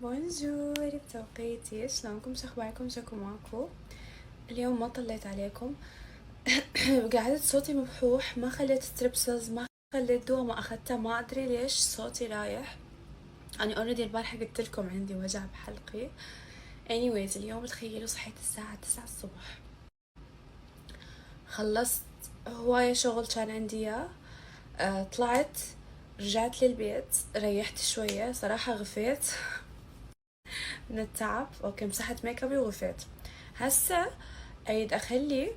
بونجور بتوقيتي، شلونكم؟ شخباركم؟ شكو ماكو؟ اليوم ما طليت عليكم. قعدت صوتي مبحوح، ما خليت ستريبسلز، ما خليت دواء، ما اخذته، ما ادري ليش صوتي رايح. انا اوريدي البارحة قلت لكم عندي وجع بحلقي. anyways اليوم تخيلوا صحيت الساعة 9 الصبح، خلصت هواية شغل كان عندي اياه. طلعت، رجعت للبيت، ريحت شوية، صراحة غفيت من التعب. اوكي مسحت ميك ابي وغفيت. هسه اريد اخلي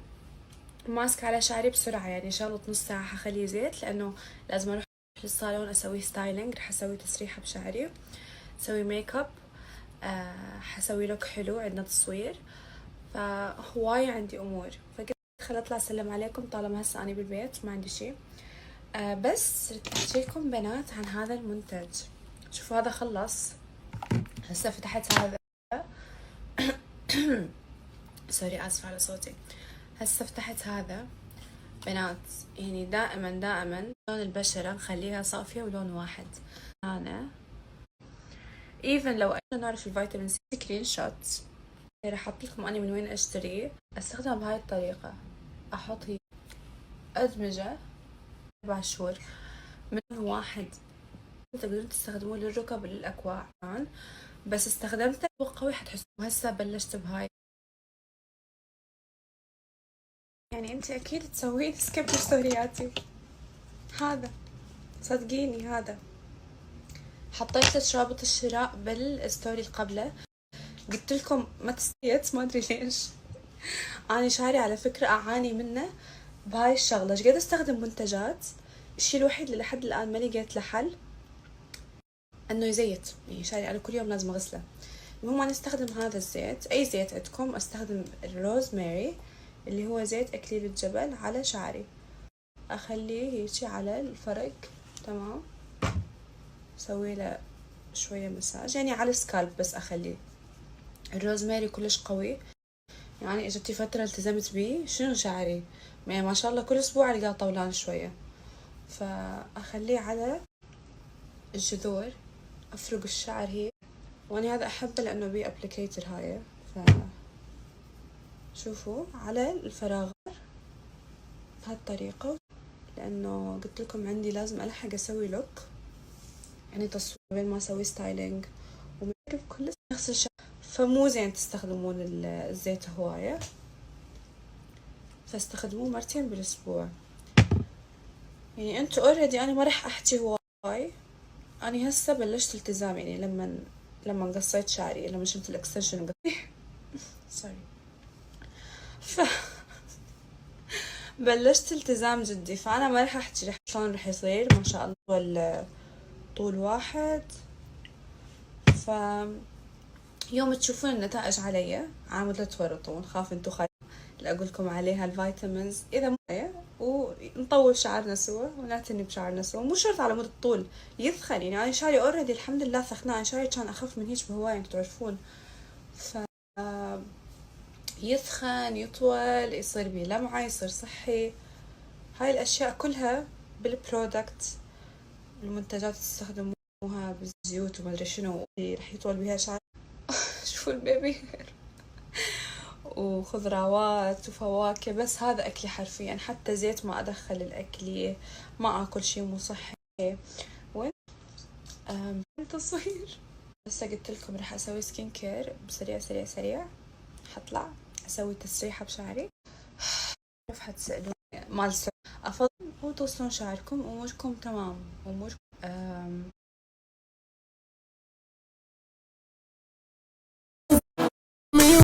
ماسك على شعري بسرعة، يعني شغلة نص ساعة حخليه زيت، لانه لازم اروح للصالون اسوي ستايلينج، رح اسوي تسريحة بشعري، اسوي ميك اب، حسوي لوك حلو، عندنا تصوير، فهواية عندي امور. فقلت خل اطلع اسلم عليكم طالما هسه اني بالبيت ما عندي شي. بس ردت احكي لكم بنات عن هذا المنتج. شوفوا هذا خلص، هسه فتحت هذا. سوري اسفة على صوتي. هسه فتحت هذا بنات، يعني دائما لون البشرة نخليها صافية ولون واحد. أنا even لو نعرف الفيتامين سي سكرين شوت، راح أحط لكم أنا من وين أشتريه. أستخدم بهاي الطريقة، أحط هي أدمجة 4 شهور من لون واحد. تقدرون تستخدموه للركب وللأكواع، بس استخدمته قوي حتحسوا. هسه بلشت بهاي، يعني انت اكيد تسوين سكيب لستورياتي. هذا صدقيني هذا حطيت لك رابط الشراء بالستوري اللي قبله. قلت لكم ما تستيت، ما ادري ليش. انا شعري على فكره اعاني منه بهاي الشغله، ايش قاعد استخدم منتجات. الشيء الوحيد اللي لحد الان ما لقيت له حل انه يزيت، يعني شعري انا كل يوم لازم اغسله. المهم انا استخدم هذا الزيت، اي زيت عندكم. استخدم الروزماري اللي هو زيت اكليل الجبل على شعري، اخليه هيجي على الفرق، تمام. اسوي له شويه مساج، يعني على السكالب بس اخليه. الروزماري كلش قوي، يعني اجتي فترة التزمت بيه، شنو شعري يعني ما شاء الله كل اسبوع القاه طولان شوية. فاخليه على الجذور، افرق الشعر هي. وانا هذا احبه لانه بيه ابليكيتر هاي. شوفوا على الفراغ بهالطريقة، لانه قلت لكم عندي لازم الحق اسوي لوك، يعني تصوير بين ما اسوي ستايلينج وميك اب كله نغسل شعر. فمو زين تستخدمون الزيت هواية، فاستخدموه مرتين بالاسبوع. يعني انتو اوريدي انا ما راح احكي هواي. انا هسه بلشت التزام، يعني لما قصيت شعري، لما شلت الاكستنشن سوري. ف بلشت التزام جدي، فانا ما راح احكي شلون راح يصير. ما شاء الله طول واحد. ف يوم تشوفون النتائج علي عامل لا تورطون، خاف انتو خايفين اللي اقول لكم عليها الفيتامينز. اذا مو ونطول شعرنا سوا ونعتني بشعرنا سوا، مو شرط على مود الطول يثخن. يعني انا شعري اوريدي الحمد لله ثخنان، شعري كان اخف من هيك بهواية انتو تعرفون. ف يثخن، يطول، يصير بيه لمعة، يصير صحي. هاي الاشياء كلها بالبرودكت، المنتجات تستخدموها بالزيوت وما ادري شنو رح يطول بيها شعر. شوفوا البيبي وخضروات وفواكه، بس هذا أكلي حرفيا. حتى زيت ما أدخل الأكلي، ما أكل شي مو صحي. وين تصوير. هسه قلت لكم رح أسوي سكين كير بسريع سريع سريع. حطلع أسوي تسريحة بشعري. كيف حتسألون مال أفضل وتوصلون شعركم أموركم تمام. أموركم